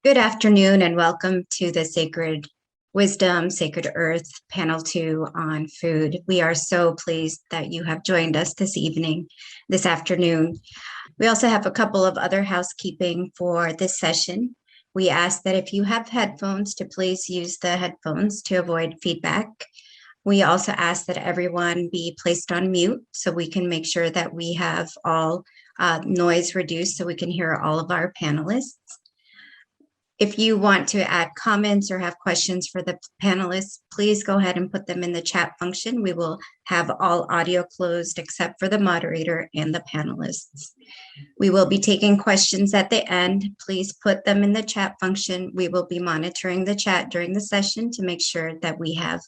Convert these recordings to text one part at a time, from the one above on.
Good afternoon and welcome to the Sacred Wisdom, Sacred Earth Panel 2 on food. We are so pleased that you have joined us this afternoon. We also have a couple of other housekeeping for this session. We ask that if you have headphones to please use the headphones to avoid feedback. We also ask that everyone be placed on mute so we can make sure that we have all noise reduced so we can hear all of our panelists. If you want to add comments or have questions for the panelists, please go ahead and put them in the chat function. We will have all audio closed except for the moderator and the panelists. We will be taking questions at the end. Please put them in the chat function. We will be monitoring the chat during the session to make sure that we have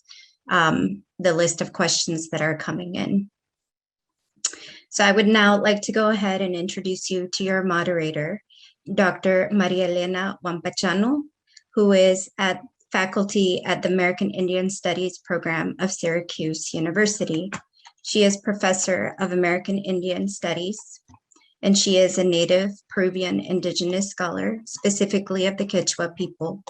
the list of questions that are coming in. So I would now like to go ahead and introduce you to your moderator, Dr. Maria Elena Wampachano, who is faculty at the American Indian Studies program of Syracuse University. She is professor of American Indian Studies, and she is a native Peruvian indigenous scholar, specifically of the Quechua people.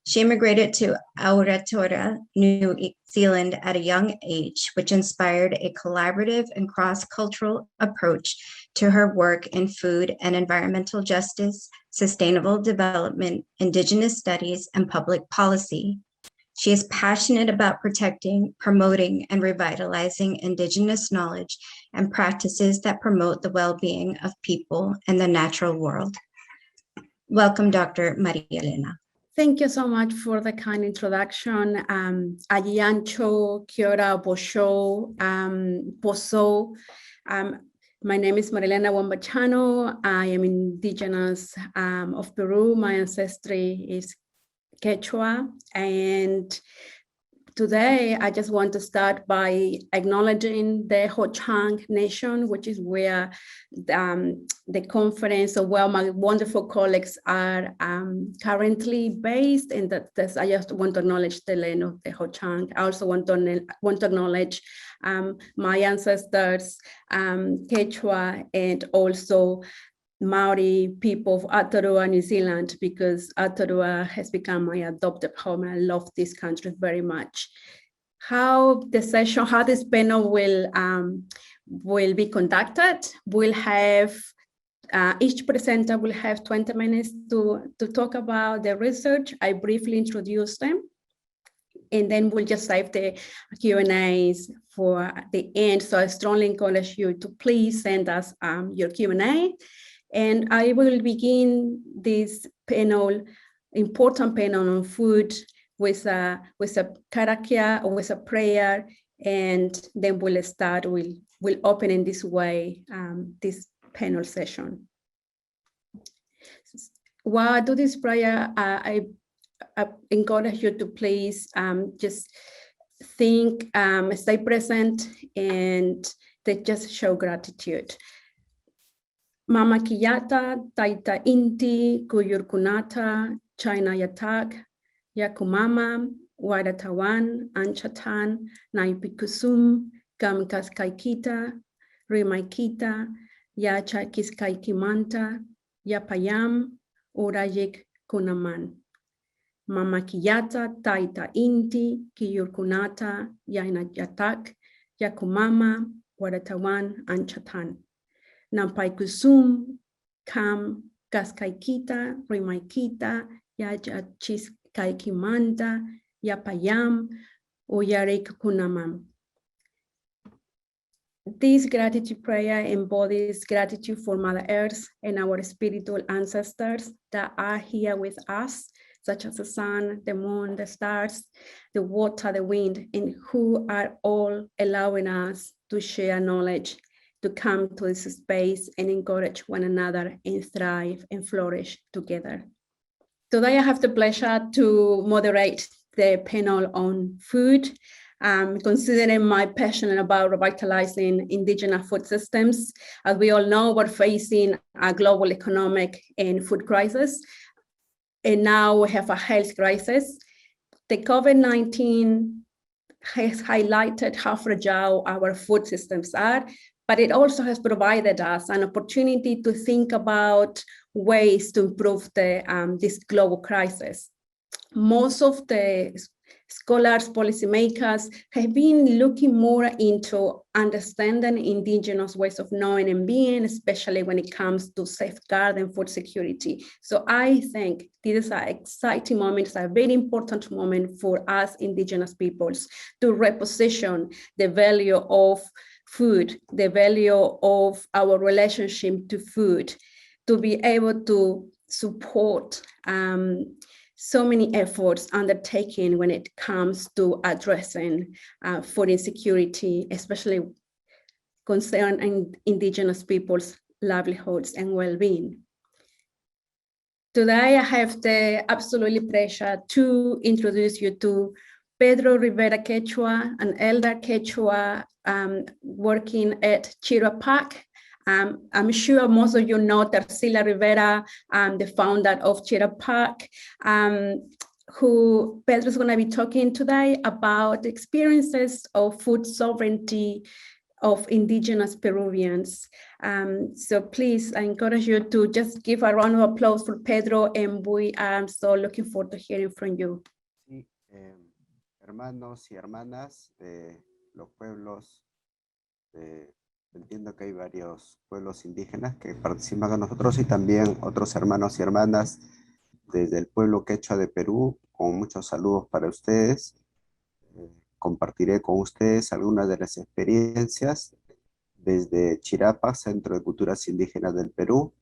She immigrated to Aotearoa, New Zealand at a young age, which inspired a collaborative and cross-cultural approach to her work in food and environmental justice, sustainable development, Indigenous studies, and public policy. She is passionate about protecting, promoting, and revitalizing Indigenous knowledge and practices that promote the well-being of people and the natural world. Welcome, Dr. Maria Elena. Thank you so much for the kind introduction. Ayancho, Kia ora, Bosho, Poso. My name is Marilena Wampachano. I am indigenous of Peru. My ancestry is Quechua. And today, I just want to start by acknowledging the Ho-Chang Nation, which is where the conference, or where my wonderful colleagues are currently based. And I just want to acknowledge the land of the Ho-Chang. I also want to acknowledge my ancestors, Quechua, and also Maori people of Aotearoa, New Zealand, because Aotearoa has become my adopted home. I love this country very much. How this panel will be conducted, we'll have each presenter will have 20 minutes to talk about the research. I briefly introduce them, and then we'll just save the Q&As for the end. So I strongly encourage you to please send us your Q&A. And I will begin this panel, important panel on food, with a karakia, or with a prayer, and then we'll open in this way this panel session. While I do this prayer, I encourage you to please just think, stay present, and just show gratitude. Mama Kiyata, Taita Inti, Kuyurkunata, China Yatak, Yakumama, Wadatawan, Anchatan, Naipikusum, Kamkaskaikita, Rimaikita, Yacha Kiskaikimanta, Yapayam, Urayik Kunaman. Mama Kiyata, Taita Inti, Kiyurkunata, Yaina Yatak, Yakumama, Wadatawan, Anchatan. Nampai kusum, kam kaskaikita, rimaikita, yaja chiskaikimanta, yapayam, uyarek kunamam. This gratitude prayer embodies gratitude for Mother Earth and our spiritual ancestors that are here with us, such as the sun, the moon, the stars, the water, the wind, and who are all allowing us to share knowledge, to come to this space and encourage one another and thrive and flourish together. Today I have the pleasure to moderate the panel on food, considering my passion about revitalizing indigenous food systems. As we all know, we're facing a global economic and food crisis, and now we have a health crisis. The COVID-19 has highlighted how fragile our food systems are, but it also has provided us an opportunity to think about ways to improve this global crisis. Most of the scholars, policymakers have been looking more into understanding Indigenous ways of knowing and being, especially when it comes to safeguarding food security. So I think this is an exciting moment, it's a very important moment for us Indigenous peoples to reposition the value of food, the value of our relationship to food, to be able to support so many efforts undertaken when it comes to addressing food insecurity, especially concerning Indigenous people's livelihoods and well-being. Today, I have the absolutely pleasure to introduce you to Pedro Rivera Quechua, an elder Quechua working at Chirapac. I'm sure most of you know Tarsila Rivera, the founder of Chirapac, who Pedro is going to be talking today about the experiences of food sovereignty of Indigenous Peruvians. So please, I encourage you to just give a round of applause for Pedro, and we are so looking forward to hearing from you. Sí, hermanos y hermanas de los pueblos, entiendo que hay varios pueblos indígenas que participan con nosotros y también otros hermanos y hermanas desde el pueblo quechua de Perú, con muchos saludos para ustedes. Compartiré con ustedes algunas de las experiencias desde Chirapa, Centro de Culturas Indígenas del Perú.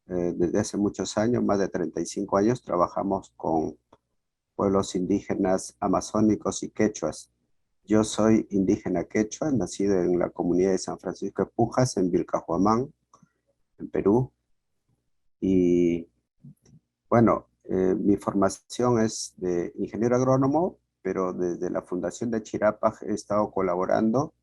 Desde hace muchos años, más de 35 años, trabajamos con pueblos indígenas amazónicos y quechuas. Yo soy indígena quechua, nacido en la comunidad de San Francisco de Pujas, en Vilcahuamán, en Perú. Y bueno, mi formación es de ingeniero agrónomo, pero desde la fundación de Chirapa he estado colaborando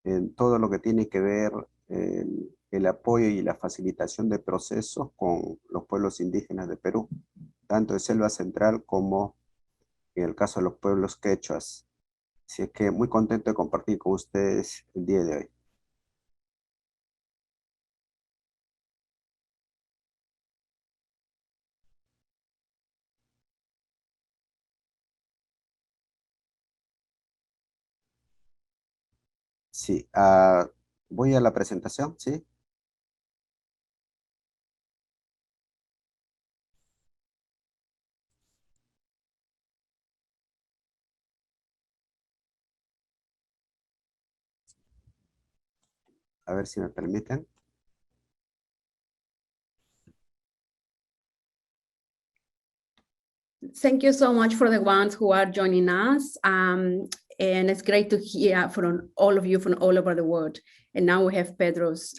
en todo lo que tiene que ver el apoyo y la facilitación de procesos con los pueblos indígenas de Perú, tanto de selva central como en el caso de los pueblos quechuas. Así es que muy contento de compartir con ustedes el día de hoy. Sí, voy a la presentación, ¿sí? A ver si me permiten. Thank you so much for the ones who are joining us. And it's great to hear from all of you from all over the world. And now we have Pedro's.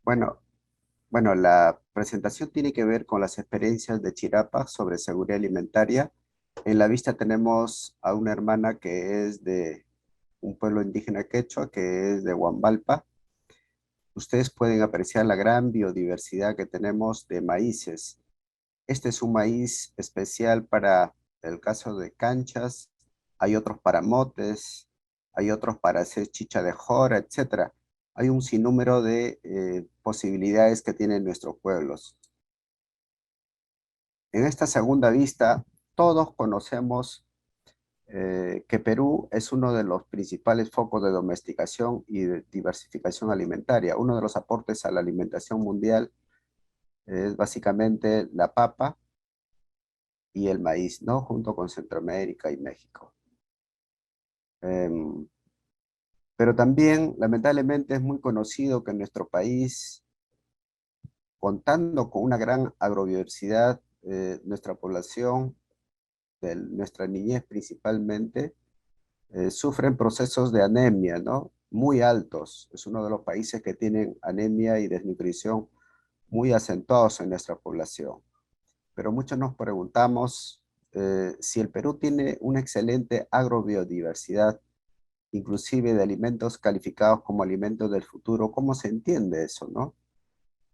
Bueno, la presentación tiene que ver con las experiencias de Chirapa sobre seguridad alimentaria. En la vista tenemos a una hermana que es de un pueblo indígena quechua, que es de Huambalpa. Ustedes pueden apreciar la gran biodiversidad que tenemos de maíces. Este es un maíz especial para el caso de canchas, hay otros para motes, hay otros para hacer chicha de jora, etc. Hay un sinnúmero de posibilidades que tienen nuestros pueblos. En esta segunda vista, todos conocemos que Perú es uno de los principales focos de domesticación y de diversificación alimentaria. Uno de los aportes a la alimentación mundial es básicamente la papa y el maíz, ¿no? Junto con Centroamérica y México. Pero también, lamentablemente, es muy conocido que en nuestro país, contando con una gran agrobiodiversidad, nuestra población, nuestra niñez principalmente, sufren procesos de anemia, ¿no? Muy altos. Es uno de los países que tienen anemia y desnutrición muy acentuados en nuestra población. Pero muchos nos preguntamos si el Perú tiene una excelente agrobiodiversidad, inclusive de alimentos calificados como alimentos del futuro. ¿Cómo se entiende eso, no?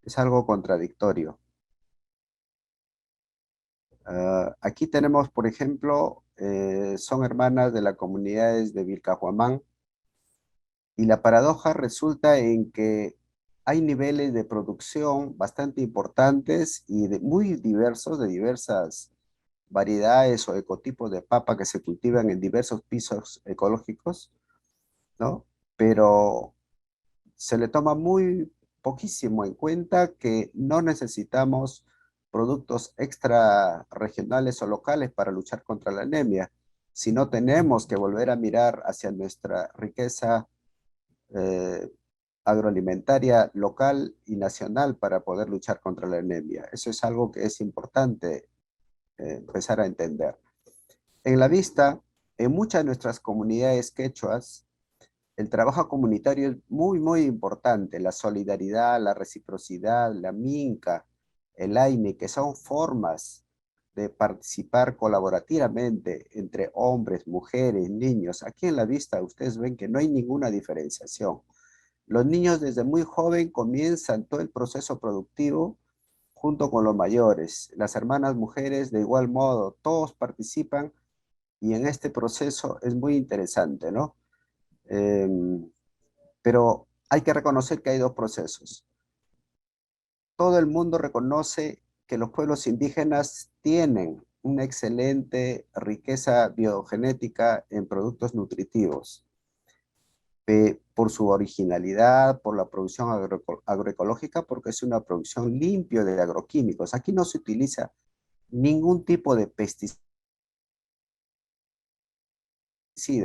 Es algo contradictorio. Aquí tenemos, por ejemplo, son hermanas de las comunidades de Vilcahuamán, y la paradoja resulta en que hay niveles de producción bastante importantes y muy diversos, de diversas variedades o ecotipos de papa que se cultivan en diversos pisos ecológicos, ¿no? Pero se le toma muy poquísimo en cuenta que no necesitamos productos extra regionales o locales para luchar contra la anemia, sino tenemos que volver a mirar hacia nuestra riqueza eh, agroalimentaria local y nacional para poder luchar contra la anemia. Eso es algo que es importante empezar a entender. En la vista, en muchas de nuestras comunidades quechuas, el trabajo comunitario es muy, muy importante. La solidaridad, la reciprocidad, la minca, el aine, que son formas de participar colaborativamente entre hombres, mujeres, niños. Aquí en la vista ustedes ven que no hay ninguna diferenciación. Los niños desde muy joven comienzan todo el proceso productivo junto con los mayores. Las hermanas mujeres de igual modo, todos participan y en este proceso es muy interesante, ¿no? Pero hay que reconocer que hay dos procesos. Todo el mundo reconoce que los pueblos indígenas tienen una excelente riqueza biogenética en productos nutritivos, por su originalidad, por la producción agroecológica, porque es una producción limpia de agroquímicos. Aquí no se utiliza ningún tipo de pesticida,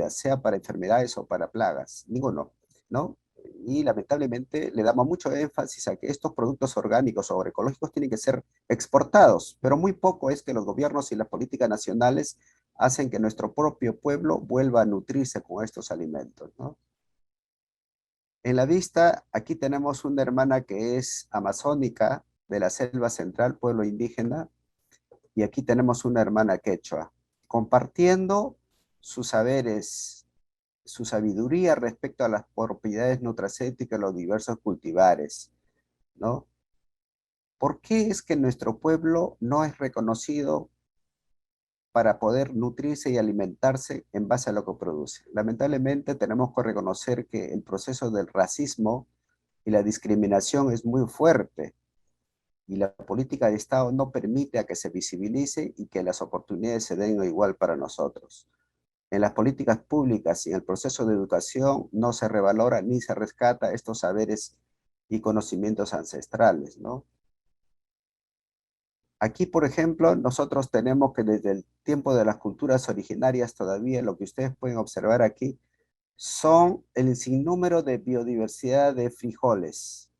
sea para enfermedades o para plagas, ninguno, ¿no? Y lamentablemente le damos mucho énfasis a que estos productos orgánicos o agroecológicos tienen que ser exportados, pero muy poco es que los gobiernos y las políticas nacionales hacen que nuestro propio pueblo vuelva a nutrirse con estos alimentos, ¿no? En la vista, aquí tenemos una hermana que es amazónica de la selva central, pueblo indígena, y aquí tenemos una hermana quechua, compartiendo sus saberes, su sabiduría respecto a las propiedades nutracéuticas de los diversos cultivares, ¿no? ¿Por qué es que nuestro pueblo no es reconocido para poder nutrirse y alimentarse en base a lo que produce? Lamentablemente tenemos que reconocer que el proceso del racismo y la discriminación es muy fuerte y la política de Estado no permite a que se visibilice y que las oportunidades se den igual para nosotros. En las políticas públicas y en el proceso de educación no se revalora ni se rescata estos saberes y conocimientos ancestrales, ¿no? Aquí, por ejemplo, nosotros tenemos que desde el tiempo de las culturas originarias todavía, lo que ustedes pueden observar aquí, son el sinnúmero de biodiversidad de frijoles.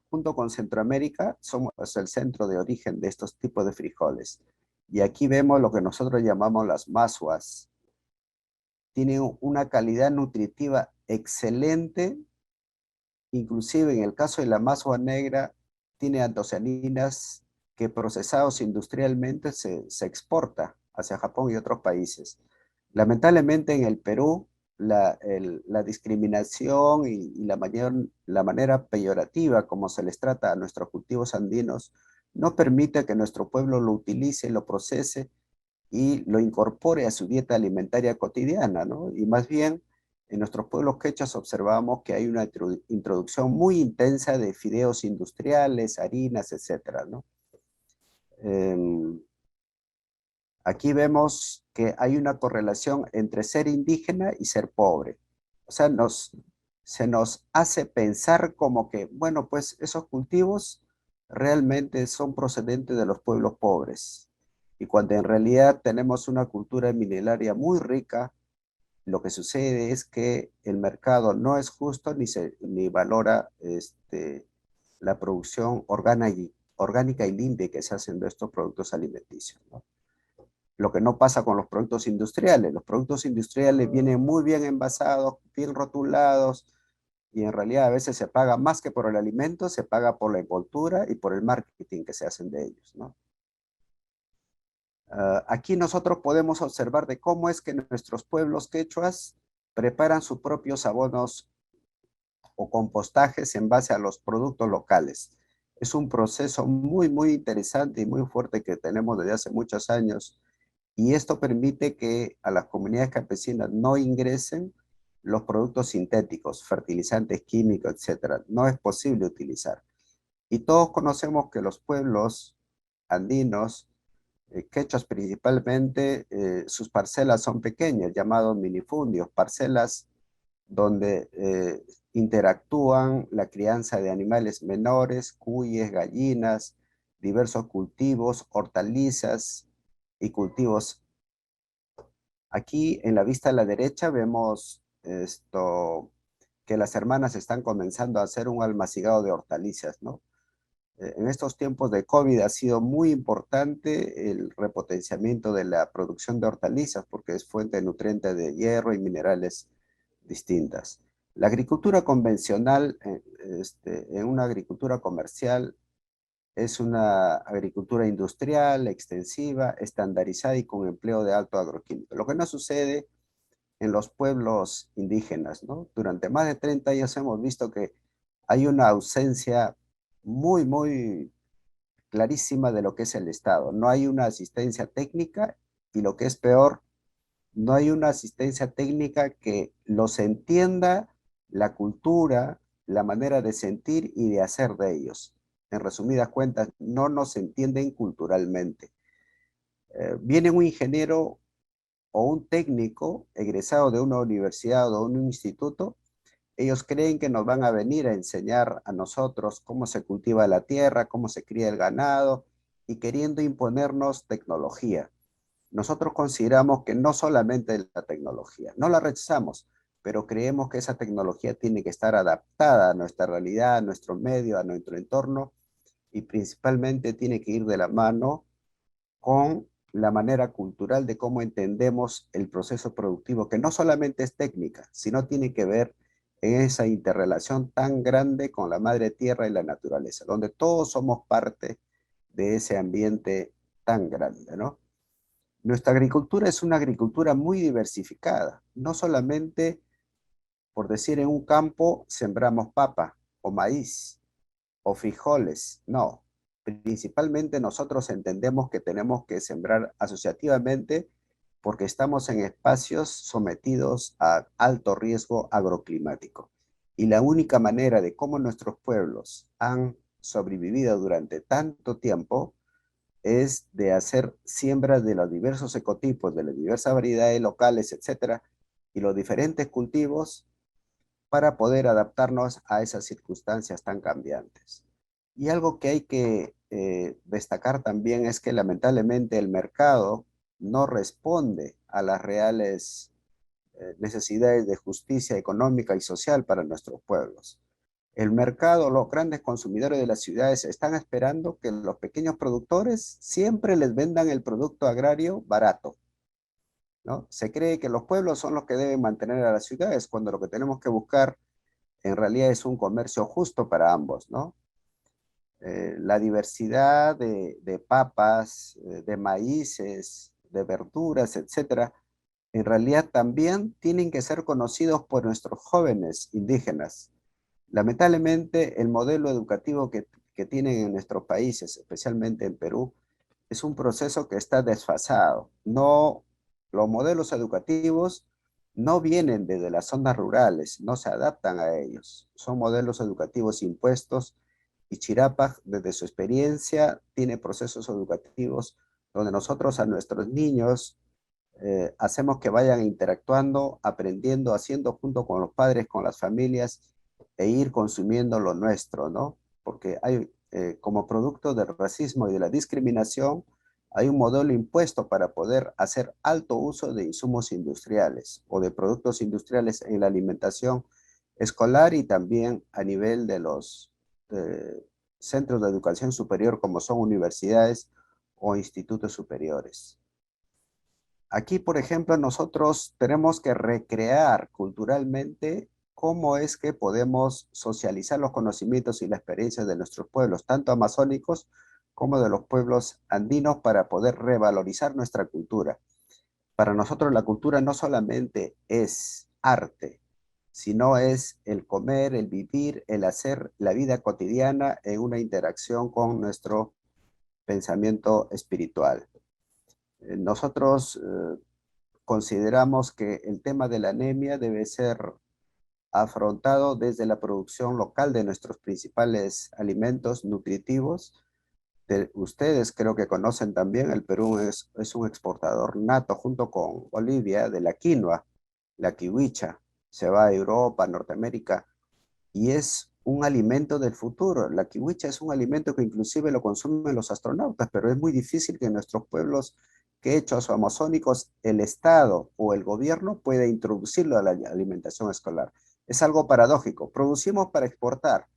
Junto con Centroamérica, somos el centro de origen de estos tipos de frijoles. Y aquí vemos lo que nosotros llamamos las masuas. Tienen una calidad nutritiva excelente, inclusive en el caso de la mazua negra, tiene antocianinas que procesados industrialmente se exporta hacia Japón y otros países. Lamentablemente en el Perú, la discriminación y la manera peyorativa como se les trata a nuestros cultivos andinos no permite que nuestro pueblo lo utilice, lo procese y lo incorpore a su dieta alimentaria cotidiana, ¿no? Y más bien, en nuestros pueblos quechas observamos que hay una introducción muy intensa de fideos industriales, harinas, etcétera, ¿no? Eh, Aquí vemos que hay una correlación entre ser indígena y ser pobre. O sea, se nos hace pensar como que, bueno, pues esos cultivos realmente son procedentes de los pueblos pobres. Y cuando en realidad tenemos una cultura milenaria muy rica, lo que sucede es que el mercado no es justo ni valora la producción orgánica y limpia que se hacen de estos productos alimenticios, ¿no? Lo que no pasa con los productos industriales. Los productos industriales vienen muy bien envasados, bien rotulados, y en realidad a veces se paga más que por el alimento, se paga por la envoltura y por el marketing que se hacen de ellos, ¿no? Aquí nosotros podemos observar de cómo es que nuestros pueblos quechuas preparan sus propios abonos o compostajes en base a los productos locales. Es un proceso muy, muy interesante y muy fuerte que tenemos desde hace muchos años, y esto permite que a las comunidades campesinas no ingresen los productos sintéticos, fertilizantes químicos, etcétera. No es posible utilizar. Y todos conocemos que los pueblos andinos, quechos principalmente, sus parcelas son pequeñas, llamados minifundios, parcelas donde interactúan la crianza de animales menores, cuyes, gallinas, diversos cultivos, hortalizas y cultivos. Aquí en la vista a la derecha vemos que las hermanas están comenzando a hacer un almacenado de hortalizas, ¿no? En estos tiempos de COVID ha sido muy importante el repotenciamiento de la producción de hortalizas porque es fuente de nutrientes de hierro y minerales distintas. La agricultura convencional, en una agricultura comercial, es una agricultura industrial, extensiva, estandarizada y con empleo de alto agroquímico. Lo que no sucede en los pueblos indígenas, ¿no? Durante más de 30 años hemos visto que hay una ausencia muy, muy clarísima de lo que es el Estado. No hay una asistencia técnica y lo que es peor, no hay una asistencia técnica que los entienda la cultura, la manera de sentir y de hacer de ellos. En resumidas cuentas, no nos entienden culturalmente. Viene un ingeniero o un técnico egresado de una universidad o de un instituto, ellos creen que nos van a venir a enseñar a nosotros cómo se cultiva la tierra, cómo se cría el ganado y queriendo imponernos tecnología. Nosotros consideramos que no solamente la tecnología, no la rechazamos, pero creemos que esa tecnología tiene que estar adaptada a nuestra realidad, a nuestro medio, a nuestro entorno y principalmente tiene que ir de la mano con la manera cultural de cómo entendemos el proceso productivo, que no solamente es técnica, sino tiene que ver en esa interrelación tan grande con la madre tierra y la naturaleza, donde todos somos parte de ese ambiente tan grande, ¿no? Nuestra agricultura es una agricultura muy diversificada, no solamente, por decir, en un campo sembramos papa o maíz, o frijoles, no. Principalmente nosotros entendemos que tenemos que sembrar asociativamente porque estamos en espacios sometidos a alto riesgo agroclimático. Y la única manera de cómo nuestros pueblos han sobrevivido durante tanto tiempo es de hacer siembras de los diversos ecotipos, de las diversas variedades locales, etcétera, y los diferentes cultivos para poder adaptarnos a esas circunstancias tan cambiantes. Y algo que hay que destacar también es que lamentablemente el mercado no responde a las reales necesidades de justicia económica y social para nuestros pueblos. El mercado, los grandes consumidores de las ciudades están esperando que los pequeños productores siempre les vendan el producto agrario barato, ¿no? Se cree que los pueblos son los que deben mantener a las ciudades, cuando lo que tenemos que buscar en realidad es un comercio justo para ambos, ¿no? La diversidad de papas, de maíces, de verduras, etcétera, en realidad también tienen que ser conocidos por nuestros jóvenes indígenas. Lamentablemente, el modelo educativo que tienen en nuestros países, especialmente en Perú, es un proceso que está desfasado. No, los modelos educativos no vienen desde las zonas rurales, no se adaptan a ellos. Son modelos educativos impuestos y Chirapa, desde su experiencia, tiene procesos educativos donde nosotros a nuestros niños hacemos que vayan interactuando, aprendiendo, haciendo junto con los padres, con las familias, e ir consumiendo lo nuestro, ¿no? Porque hay, como producto del racismo y de la discriminación, hay un modelo impuesto para poder hacer alto uso de insumos industriales o de productos industriales en la alimentación escolar y también a nivel de los centros de educación superior como son universidades o institutos superiores. Aquí, por ejemplo, nosotros tenemos que recrear culturalmente cómo es que podemos socializar los conocimientos y la experiencia de nuestros pueblos, tanto amazónicos como de los pueblos andinos, para poder revalorizar nuestra cultura. Para nosotros la cultura no solamente es arte, sino es el comer, el vivir, el hacer la vida cotidiana en una interacción con nuestro pensamiento espiritual. Nosotros consideramos que el tema de la anemia debe ser afrontado desde la producción local de nuestros principales alimentos nutritivos. Ustedes creo que conocen también, el Perú es un exportador nato junto con Bolivia de la quinoa, la kiwicha. Se va a Europa, Norteamérica, y es un alimento del futuro. La kiwicha es un alimento que inclusive lo consumen los astronautas, pero es muy difícil que en nuestros pueblos quechos o amazónicos el Estado o el gobierno pueda introducirlo a la alimentación escolar. Es algo paradójico. Producimos para exportar,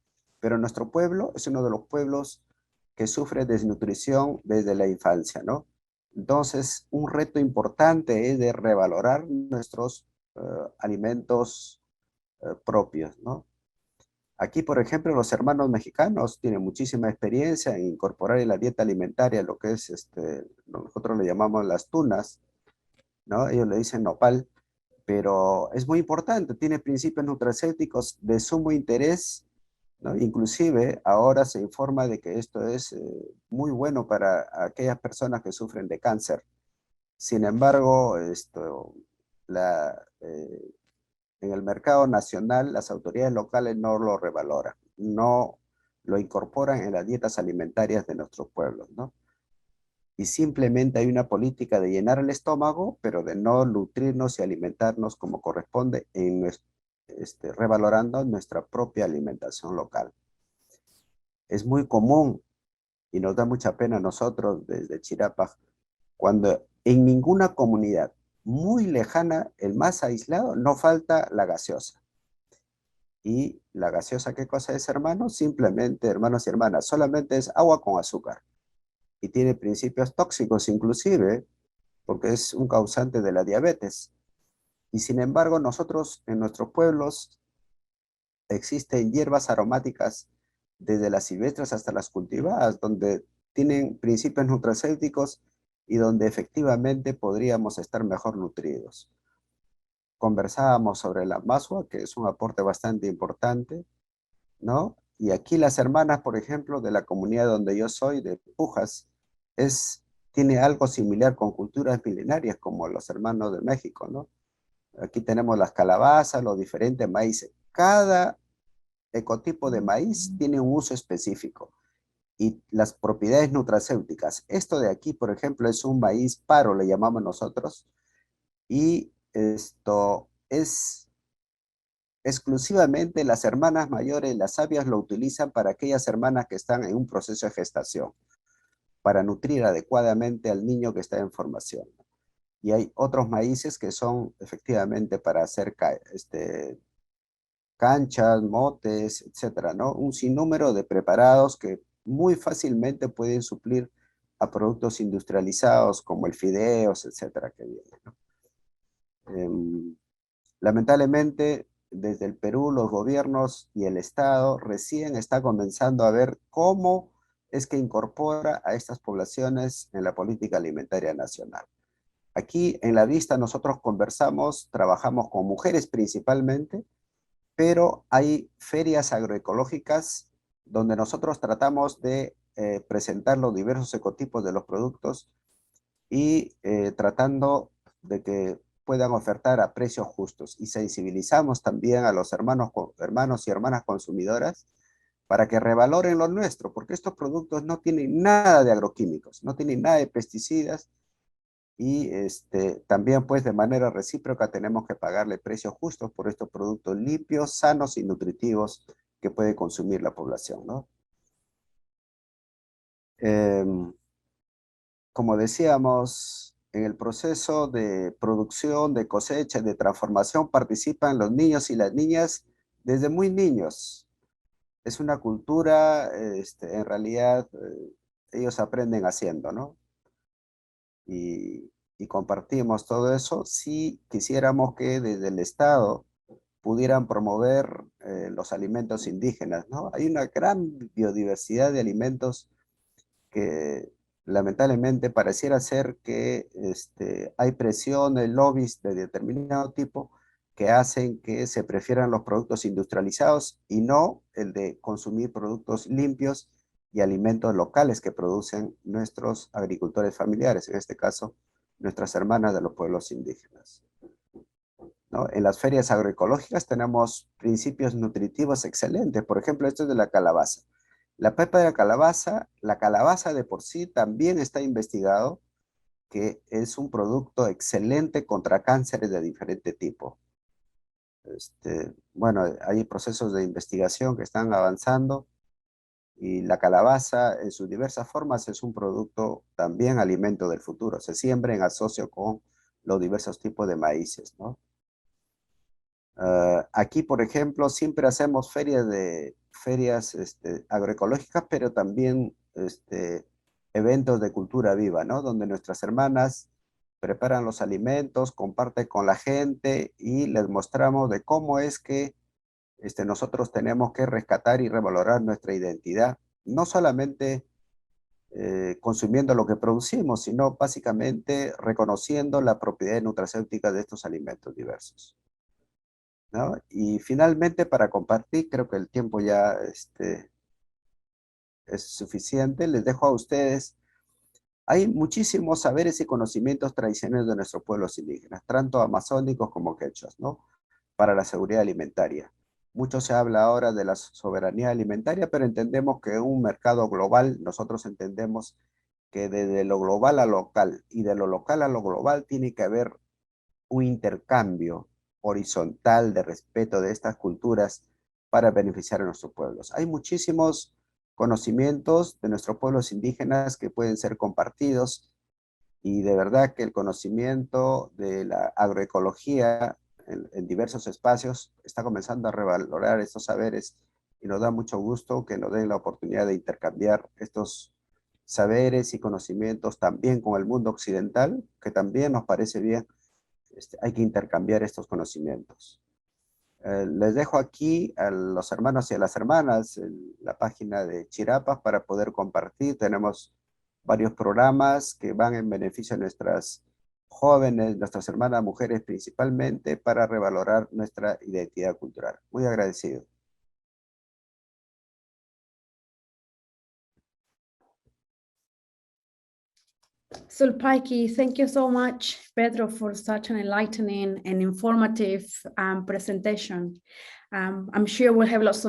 pero nuestro pueblo es uno de los pueblos que sufre desnutrición desde la infancia, ¿no? Entonces, un reto importante es de revalorar nuestros alimentos propios, ¿no? Aquí, por ejemplo, los hermanos mexicanos tienen muchísima experiencia en incorporar en la dieta alimentaria lo que es, nosotros le llamamos las tunas, ¿no? Ellos le dicen nopal, pero es muy importante, tiene principios nutracéuticos de sumo interés, ¿no? Inclusive ahora se informa de que esto es muy bueno para aquellas personas que sufren de cáncer. Sin embargo, en el mercado nacional, las autoridades locales no lo revaloran, no lo incorporan en las dietas alimentarias de nuestros pueblos, ¿no? Y simplemente hay una política de llenar el estómago, pero de no nutrirnos y alimentarnos como corresponde, revalorando nuestra propia alimentación local. Es muy común y nos da mucha pena a nosotros desde Chirapa, cuando en ninguna comunidad muy lejana, el más aislado, no falta la gaseosa. Y la gaseosa, ¿qué cosa es, hermanos? Simplemente, hermanos y hermanas, solamente es agua con azúcar. Y tiene principios tóxicos inclusive, porque es un causante de la diabetes. Y sin embargo, nosotros en nuestros pueblos existen hierbas aromáticas desde las silvestres hasta las cultivadas, donde tienen principios nutracéuticos y donde efectivamente podríamos estar mejor nutridos. Conversábamos sobre la masua, que es un aporte bastante importante, ¿no? Y aquí las hermanas, por ejemplo, de la comunidad donde yo soy, de Pujas, tiene algo similar con culturas milenarias como los hermanos de México, ¿no? Aquí tenemos las calabazas, los diferentes maíces. Cada ecotipo de maíz tiene un uso específico y las propiedades nutracéuticas. Esto de aquí, por ejemplo, es un maíz paro, le llamamos nosotros, y esto es exclusivamente las hermanas mayores, las sabias lo utilizan para aquellas hermanas que están en un proceso de gestación, para nutrir adecuadamente al niño que está en formación. Y hay otros maíces que son efectivamente para hacer canchas, motes, etcétera, ¿no? Un sinnúmero de preparados que muy fácilmente pueden suplir a productos industrializados como el fideos, etcétera, que vienen, ¿no? Lamentablemente, desde el Perú, los gobiernos y el Estado recién está comenzando a ver cómo es que incorpora a estas poblaciones en la política alimentaria nacional. Aquí en la vista nosotros conversamos, trabajamos con mujeres principalmente, pero hay ferias agroecológicas donde nosotros tratamos de presentar los diversos ecotipos de los productos y tratando de que puedan ofertar a precios justos. Y sensibilizamos también a los hermanos y hermanas consumidoras para que revaloren lo nuestro, porque estos productos no tienen nada de agroquímicos, no tienen nada de pesticidas, y también pues de manera recíproca tenemos que pagarle precios justos por estos productos limpios, sanos y nutritivos que puede consumir la población, ¿no? Como decíamos, en el proceso de producción, de cosecha, de transformación participan los niños y las niñas desde muy niños. Es una cultura, en realidad, ellos aprenden haciendo, ¿no? Y compartimos todo eso. Si quisiéramos que desde el Estado pudieran promover los alimentos indígenas, ¿no? Hay una gran biodiversidad de alimentos que lamentablemente pareciera ser que hay presiones, lobbies de determinado tipo que hacen que se prefieran los productos industrializados y no el de consumir productos limpios y alimentos locales que producen nuestros agricultores familiares, en este caso, nuestras hermanas de los pueblos indígenas, ¿no? En las ferias agroecológicas tenemos principios nutritivos excelentes. Por ejemplo, esto es de la calabaza. La pepa de la calabaza de por sí también está investigado que es un producto excelente contra cánceres de diferente tipo. Bueno, hay procesos de investigación que están avanzando y la calabaza en sus diversas formas es un producto también alimento del futuro. Se siembra en asocio con los diversos tipos de maíces, ¿no? Aquí, por ejemplo, siempre hacemos ferias agroecológicas, pero también eventos de cultura viva, ¿no? Donde nuestras hermanas preparan los alimentos, comparten con la gente y les mostramos de cómo es que nosotros tenemos que rescatar y revalorar nuestra identidad, no solamente consumiendo lo que producimos, sino básicamente reconociendo la propiedad nutracéutica de estos alimentos diversos, ¿no? Y finalmente, para compartir, creo que el tiempo ya es suficiente, les dejo a ustedes. Hay muchísimos saberes y conocimientos tradicionales de nuestros pueblos indígenas, tanto amazónicos como quechuas, ¿no? Para la seguridad alimentaria. Mucho se habla ahora de la soberanía alimentaria, pero entendemos que en un mercado global, nosotros entendemos que desde lo global a lo local y de lo local a lo global tiene que haber un intercambio horizontal de respeto de estas culturas para beneficiar a nuestros pueblos. Hay muchísimos conocimientos de nuestros pueblos indígenas que pueden ser compartidos y de verdad que el conocimiento de la agroecología en diversos espacios está comenzando a revalorar estos saberes y nos da mucho gusto que nos den la oportunidad de intercambiar estos saberes y conocimientos también con el mundo occidental, que también nos parece bien. Hay que intercambiar estos conocimientos. Les dejo aquí a los hermanos y a las hermanas en la página de Chirapas para poder compartir. Tenemos varios programas que van en beneficio de nuestras jóvenes, nuestras hermanas mujeres principalmente, para revalorar nuestra identidad cultural. Muy agradecido. Sulpaiki, thank you so much, Pedro, for such an enlightening and informative presentation. I'm sure we'll have lots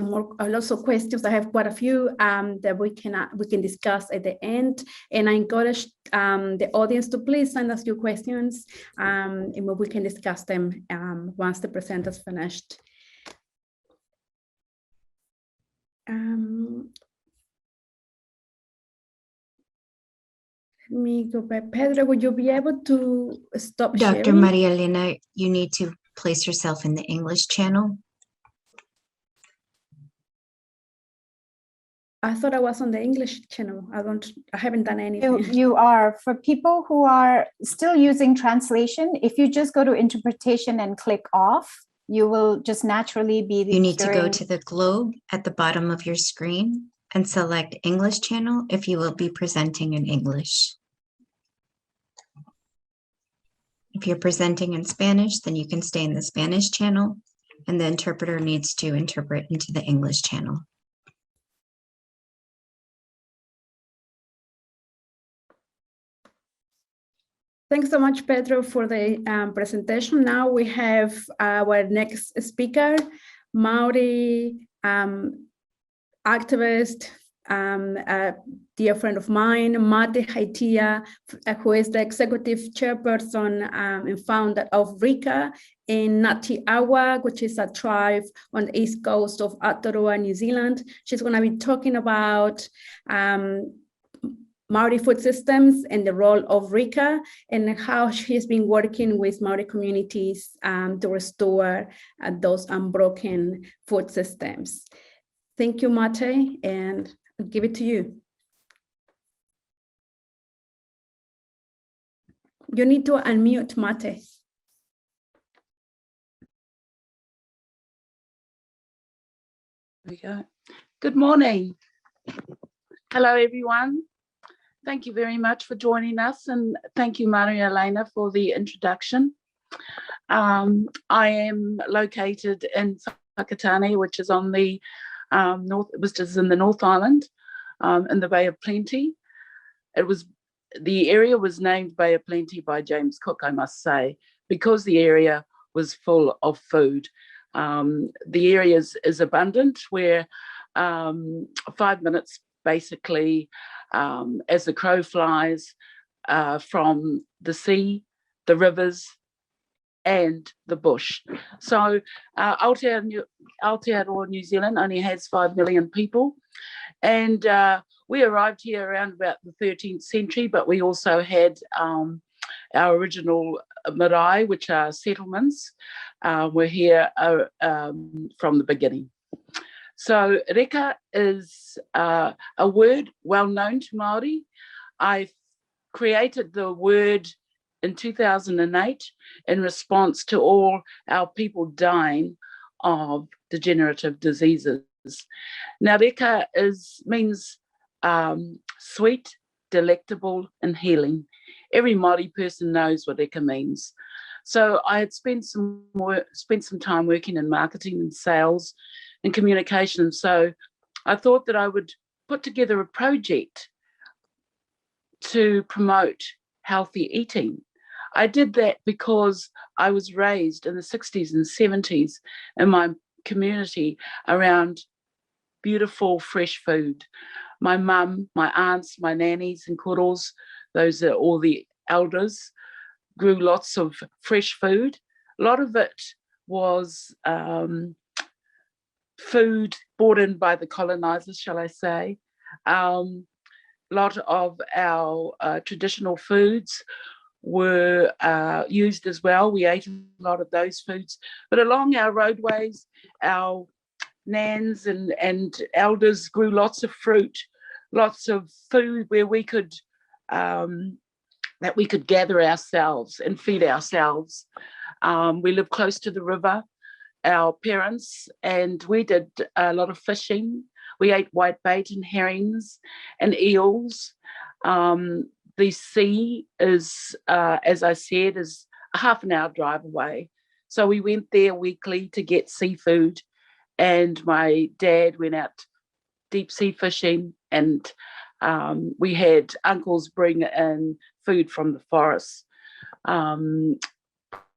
of questions. I have quite a few that we can discuss at the end. And I encourage the audience to please send us your questions, and we can discuss them once the presenter's finished. Let me go back. Pedro, would you be able to stop Dr. sharing? Maria Elena, you need to place yourself in the English channel. I thought I was on the English channel. I haven't done anything. You are. For people who are still using translation, if you just go to interpretation and click off, you will just naturally be. You need to go to the globe at the bottom of your screen and select English channel if you will be presenting in English. If you're presenting in Spanish, then you can stay in the Spanish channel, and the interpreter needs to interpret into the English channel. Thanks so much, Pedro, for the presentation. Now we have our next speaker, Maori activist, a dear friend of mine, Mate Haitia, who is the executive chairperson and founder of RICA in Ngati Awa, which is a tribe on the east coast of Aotearoa, New Zealand. She's going to be talking about Maori food systems and the role of RICA and how she's been working with Maori communities to restore those unbroken food systems. Thank you, Mate, and I'll give it to you. You need to unmute, Mate. There we go. Good morning. Hello, everyone. Thank you very much for joining us, and thank you, Maria Elena, for the introduction. I am located in Whakatane, which is on the which is in the North Island, in the Bay of Plenty. The area was named Bay of Plenty by James Cook, I must say, because the area was full of food. The area is abundant, where 5 minutes basically, as the crow flies, from the sea, the rivers, and the bush. So Aotearoa, New Zealand only has 5 million people, and we arrived here around about the 13th century, but we also had our original marae, which are settlements, were here from the beginning. So reka is a word well known to Māori. I created the word in 2008 in response to all our people dying of degenerative diseases. Now, reka means sweet, delectable, and healing. Every Māori person knows what reka means. So I had spent some time working in marketing and sales and communication. So I thought that I would put together a project to promote healthy eating. I did that because I was raised in the 60s and 70s in my community around beautiful, fresh food. My mum, my aunts, my nannies and kuros, those are all the elders, grew lots of fresh food. A lot of it was food brought in by the colonizers, shall I say. A lot of our traditional foods were used as well. We ate a lot of those foods. But along our roadways, our nans and elders grew lots of fruit, lots of food where we could that we could gather ourselves and feed ourselves. We lived close to the river, our parents, and we did a lot of fishing. We ate whitebait and herrings and eels. The sea is, as I said, is a half an hour drive away. So we went there weekly to get seafood, and my dad went out deep sea fishing, and we had uncles bring in food from the forest,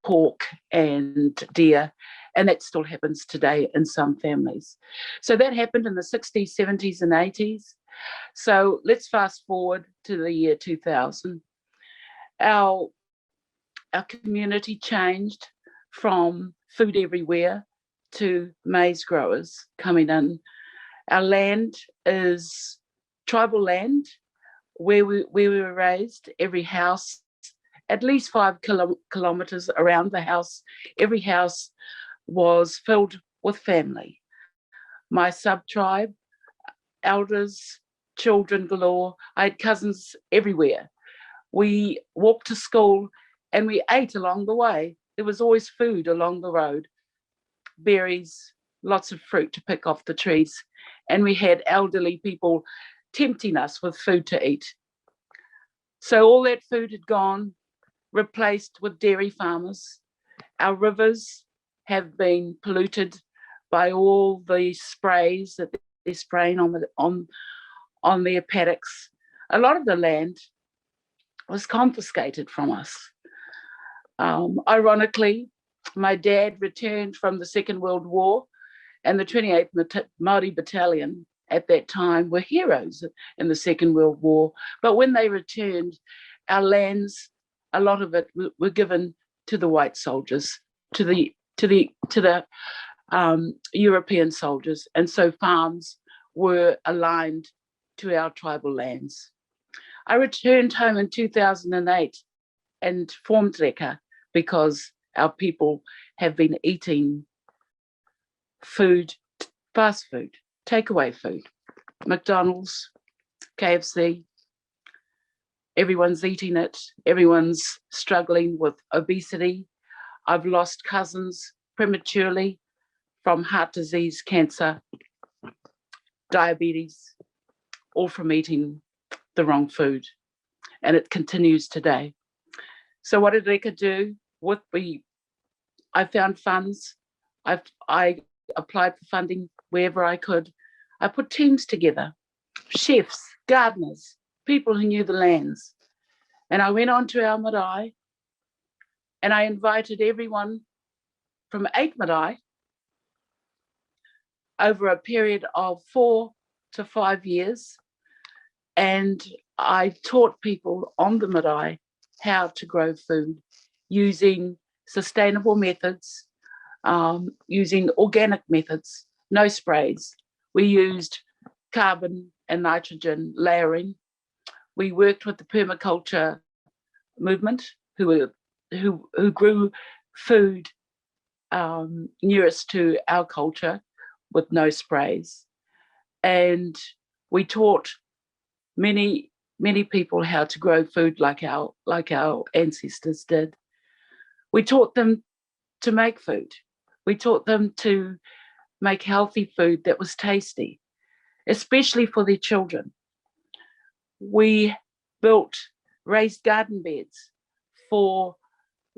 pork and deer, and that still happens today in some families. So that happened in the 60s, 70s and 80s. So let's fast forward to the year 2000. Our community changed from food everywhere to maize growers coming in. Our land is tribal land where we were raised. Every house, at least 5 kilometres around the house, every house was filled with family. My sub-tribe, elders, children galore. I had cousins everywhere. We walked to school and we ate along the way. There was always food along the road, berries, lots of fruit to pick off the trees. And we had elderly people tempting us with food to eat. So all that food had gone, replaced with dairy farmers. Our rivers have been polluted by all the sprays that they're spraying on their paddocks. A lot of the land was confiscated from us. Ironically, my dad returned from the Second World War, and the 28th Māori Battalion at that time were heroes in the Second World War. But when they returned, our lands, a lot of it were given to the white soldiers, to the European soldiers, and so farms were aligned to our tribal lands. I returned home in 2008 and formed reka because our people have been eating food, fast food, takeaway food, McDonald's, KFC. Everyone's eating it. Everyone's struggling with obesity. I've lost cousins prematurely from heart disease, cancer, diabetes, all from eating the wrong food. And it continues today. So what did reka do? We I found funds. I applied for funding wherever I could. I put teams together, chefs, gardeners, people who knew the lands. And I went on to our marae and I invited everyone from 8 marae over a period of 4 to 5 years. And I taught people on the marae how to grow food using sustainable methods, using organic methods, no sprays. We used carbon and nitrogen layering. We worked with the permaculture movement who grew food nearest to our culture with no sprays. And we taught many people how to grow food like our ancestors did. We taught them to make food. We taught them to make healthy food that was tasty, especially for their children. We built raised garden beds for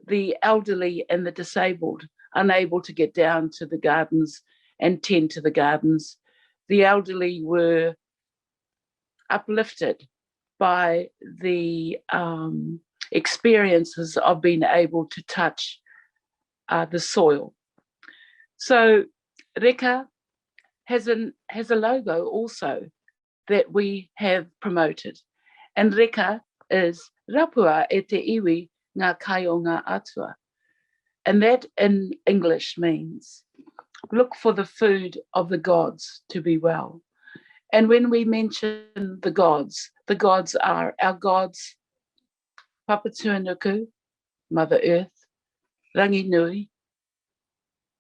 the elderly and the disabled, unable to get down to the gardens and tend to the gardens. The elderly were uplifted by the experiences of being able to touch the soil. So Reka has a logo also that we have promoted. And Reka is Rapua e te iwi ngā kai o ngā atua. And that in English means look for the food of the gods to be well. And when we mention the gods are our gods, Papatuanuku, Mother Earth, Ranginui,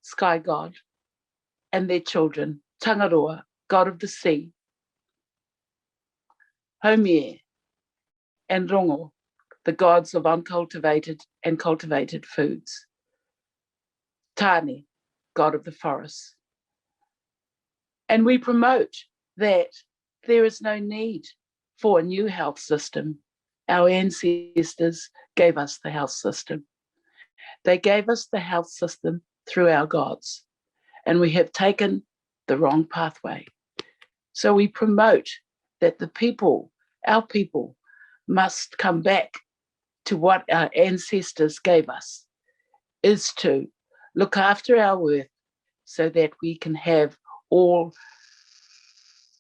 Sky God, and their children, Tangaroa, God of the sea, Haumie, and Rongo, the gods of uncultivated and cultivated foods. Tane, God of the forest. And we promote that there is no need for a new health system. Our ancestors gave us the health system. They gave us the health system through our gods, and we have taken the wrong pathway. So we promote that the people, our people, must come back to what our ancestors gave us, is to look after our earth so that we can have all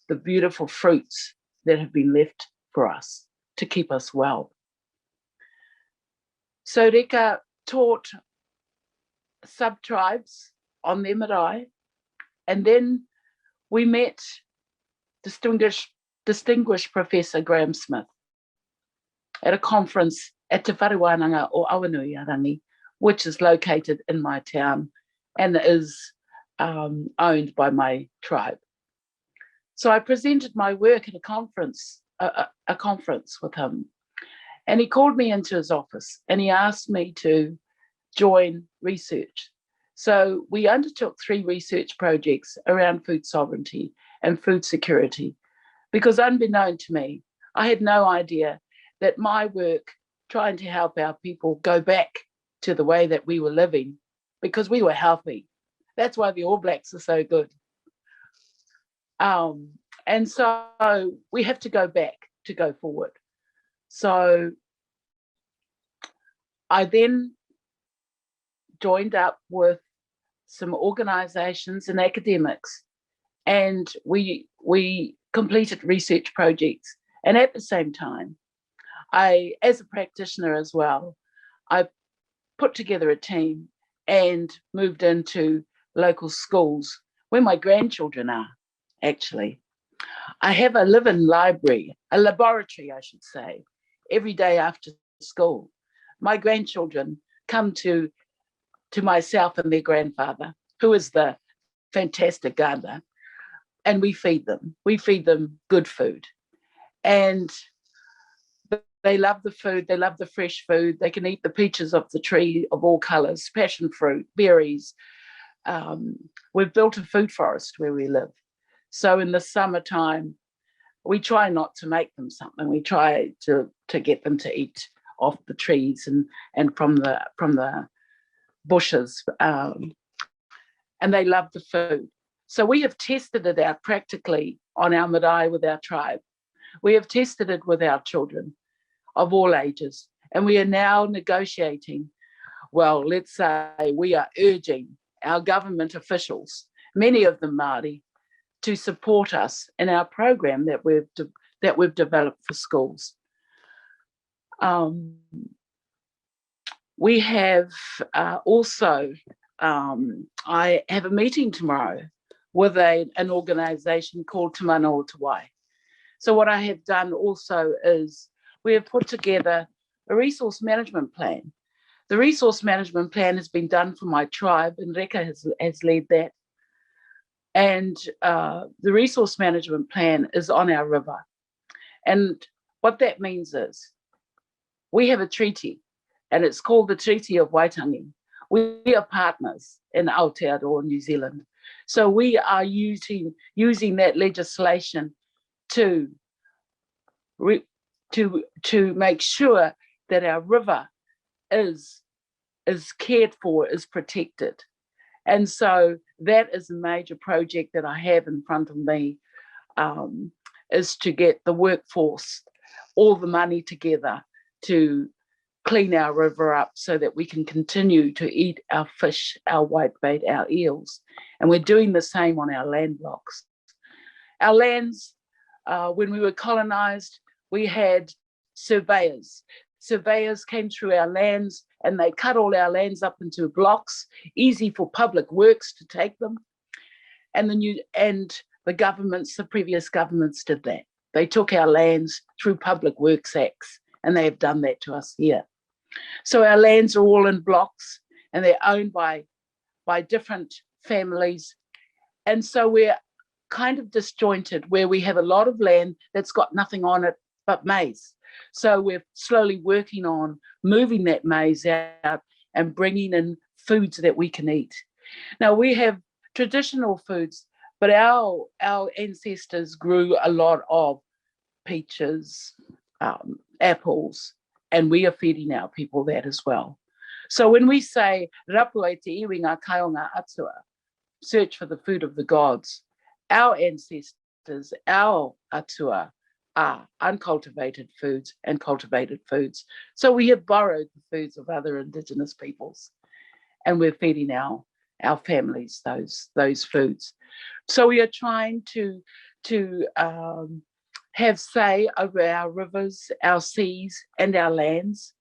the beautiful fruits that have been left for us to keep us well. So Reka taught sub-tribes on their marae, and then we met distinguished Professor Graham Smith at a conference at Te Wharewananga o Awanuiarangi, which is located in my town and is owned by my tribe. So I presented my work at a conference with him, and he called me into his office and he asked me to join research. So we undertook 3 research projects around food sovereignty and food security, because unbeknown to me, I had no idea that my work trying to help our people go back to the way that we were living, because we were healthy. That's why the All Blacks are so good. And so we have to go back to go forward. So I then joined up with some organizations and academics, and we completed research projects. And at the same time, I, as a practitioner as well, I put together a team and moved into local schools where my grandchildren are, actually. I have a live-in library, a laboratory, I should say, every day after school. My grandchildren come to myself and their grandfather, who is the fantastic gardener, and we feed them. We feed them good food. And they love the food, they love the fresh food. They can eat the peaches off the tree of all colours, passion fruit, berries. We've built a food forest where we live. So in the summertime, we try not to make them something. We try to get them to eat off the trees and from the bushes, and they love the food. So we have tested it out practically on our marae with our tribe. We have tested it with our children of all ages, and we are now negotiating. Well, let's say we are urging our government officials, many of them Māori, to support us in our program that we've developed for schools. We have also, I have a meeting tomorrow with an organisation called Te Mana o Te Wai. So what I have done also is we have put together a resource management plan. The resource management plan has been done for my tribe, and Reka has led that. And the resource management plan is on our river. And what that means is we have a treaty, and it's called the Treaty of Waitangi. We are partners in Aotearoa, New Zealand. So we are using that legislation to make sure that our river is cared for, is protected. And so that is a major project that I have in front of me, is to get the workforce, all the money together to clean our river up so that we can continue to eat our fish, our whitebait, our eels. And we're doing the same on our land blocks. Our lands, when we were colonized, we had surveyors. Surveyors came through our lands and they cut all our lands up into blocks, easy for public works to take them. And the governments, the previous governments did that. They took our lands through Public Works Acts, and they have done that to us here. So our lands are all in blocks, and they're owned by different families. And so we're kind of disjointed, where we have a lot of land that's got nothing on it but maize. So we're slowly working on moving that maize out and bringing in foods that we can eat. Now, we have traditional foods, but our ancestors grew a lot of peaches, apples, and we are feeding our people that as well. So when we say rapu e te iwi ngā kai o ngā atua, search for the food of the gods, our ancestors, our atua, are uncultivated foods and cultivated foods. So we have borrowed the foods of other Indigenous peoples, and we're feeding our families those foods. So we are trying to have say over our rivers, our seas, and our lands.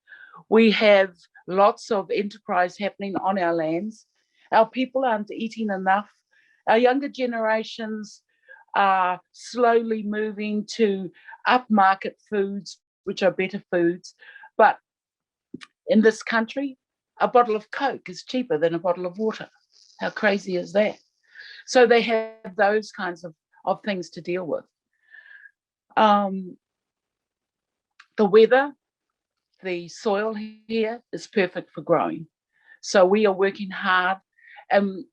We have lots of enterprise happening on our lands. Our people aren't eating enough. Our younger generations are slowly moving to upmarket foods, which are better foods. But in this country, a bottle of Coke is cheaper than a bottle of water. How crazy is that? So they have those kinds of things to deal with. The weather, the soil here is perfect for growing. So we are working hard, and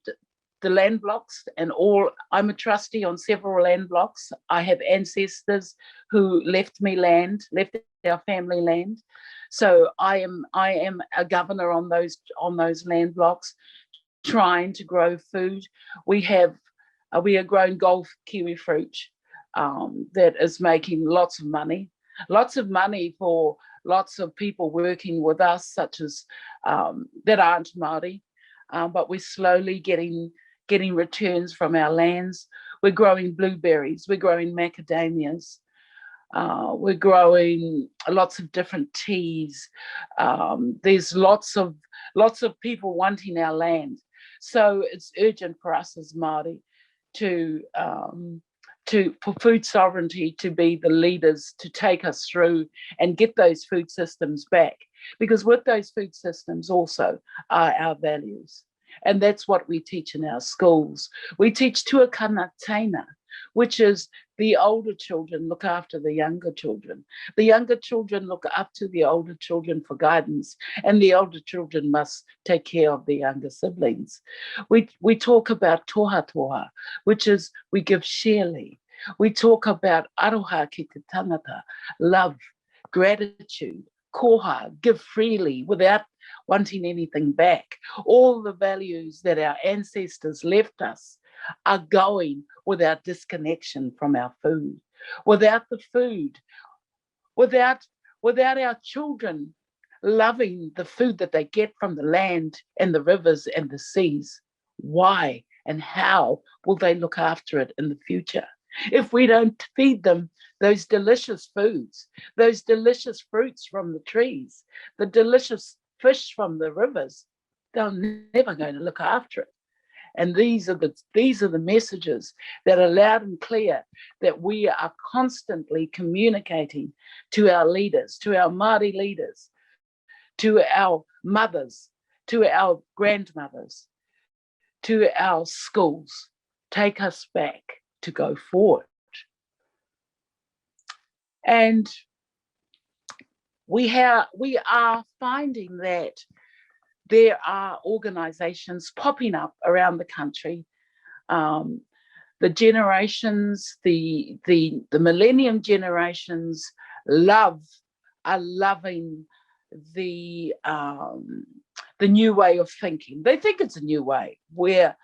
the land blocks and all, I'm a trustee on several land blocks. I have ancestors who left our family land. So I am a governor on those land blocks, trying to grow food. We are growing Gulf kiwi fruit that is making lots of money for lots of people working with us, such as that aren't Māori, but we're slowly getting returns from our lands. We're growing blueberries, we're growing macadamias, we're growing lots of different teas. There's lots of people wanting our land. So it's urgent for us as Māori for food sovereignty to be the leaders, to take us through and get those food systems back. Because with those food systems also are our values. And that's what we teach in our schools. We teach tuakana taina, which is the older children look after the younger children. The younger children look up to the older children for guidance, and the older children must take care of the younger siblings. We talk about toha toha, which is we give sharely. We talk about aroha ki te tangata, love, gratitude, koha, give freely, wanting anything back. All the values that our ancestors left us are going with our disconnection from our food. Without the food, without our children loving the food that they get from the land and the rivers and the seas, why and how will they look after it in the future? If we don't feed them those delicious foods, those delicious fruits from the trees, the delicious fish from the rivers, they're never going to look after it. And these are the messages that are loud and clear that we are constantly communicating to our leaders, to our Māori leaders, to our mothers, to our grandmothers, to our schools. Take us back to go forward. And we are finding that there are organizations popping up around the country. The generations, the millennium generations are loving the new way of thinking. They think it's a new way where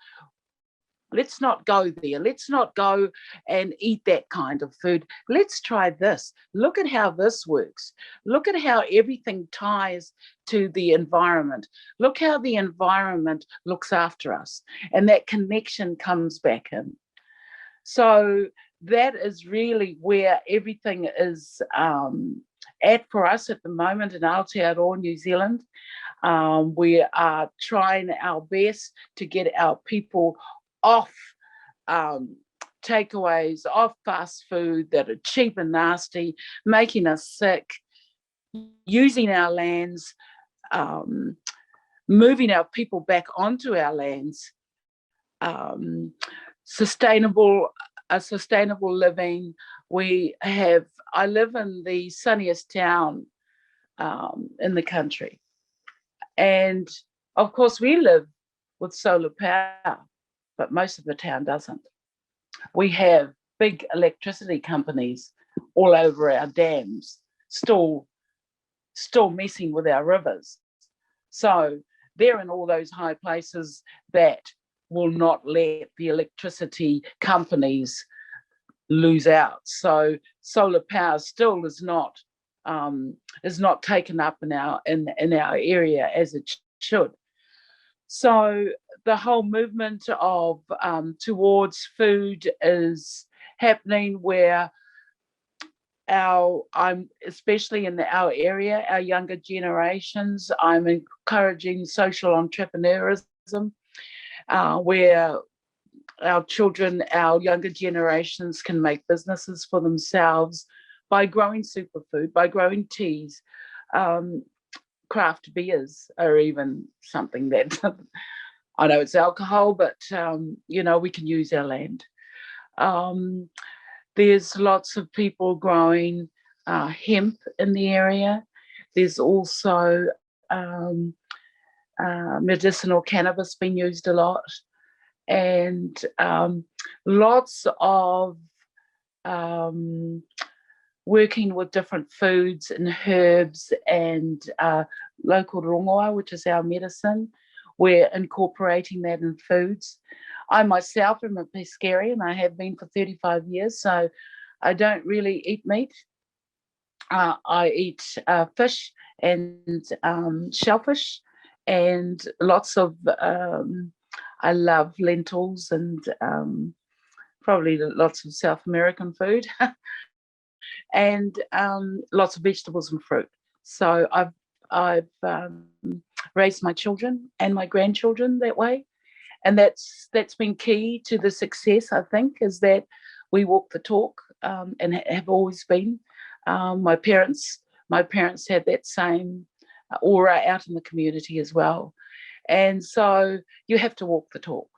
let's not go there. Let's not go and eat that kind of food. Let's try this. Look at how this works. Look at how everything ties to the environment. Look how the environment looks after us. And that connection comes back in. So that is really where everything is at for us at the moment in Aotearoa, New Zealand. We are trying our best to get our people off takeaways, off fast food that are cheap and nasty, making us sick, using our lands, moving our people back onto our lands, sustainable living. I live in the sunniest town in the country. And of course we live with solar power, but most of the town doesn't. We have big electricity companies all over our dams, still messing with our rivers. So they're in all those high places that will not let the electricity companies lose out. So solar power still is not taken up in our area as it should. So the whole movement of towards food is happening where I'm especially in our area, our younger generations, I'm encouraging social entrepreneurism, where our children, our younger generations can make businesses for themselves by growing superfood, by growing teas. Craft beers are even something that I know it's alcohol, but we can use our land. There's lots of people growing hemp in the area. There's also medicinal cannabis being used a lot, and lots of working with different foods and herbs and local rongoa, which is our medicine. We're incorporating that in foods. I myself am a pescarian. I have been for 35 years, so I don't really eat meat. I eat fish and shellfish, and lots of, I love lentils and probably lots of South American food. And lots of vegetables and fruit. So I've raised my children and my grandchildren that way, and that's been key to the success. I think is that we walk the talk, and have always been. My parents had that same aura out in the community as well, and so you have to walk the talk.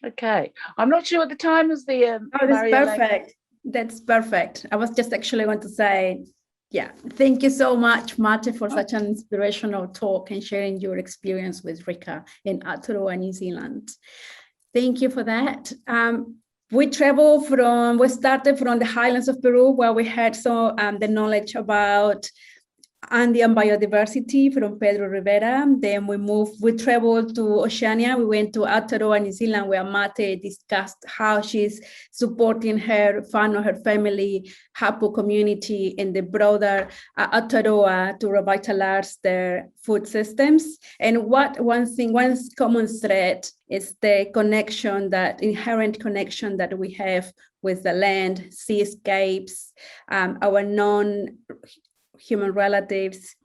Okay, I'm not sure what the time is there. Oh, that's perfect. That's perfect. I was just actually going to say, yeah, thank you so much, Mate, for such an inspirational talk and sharing your experience with Rika in Aotearoa, New Zealand. Thank you for that. We started from the highlands of Peru, where we had the knowledge about Andean biodiversity from Pedro Rivera. Then we traveled to Oceania. We went to Aotearoa, New Zealand, where Mate discussed how she's supporting her family, Hapu community, in the broader Aotearoa to revitalize their food systems. And one common thread is the inherent connection that we have with the land, seascapes, our non-human relatives,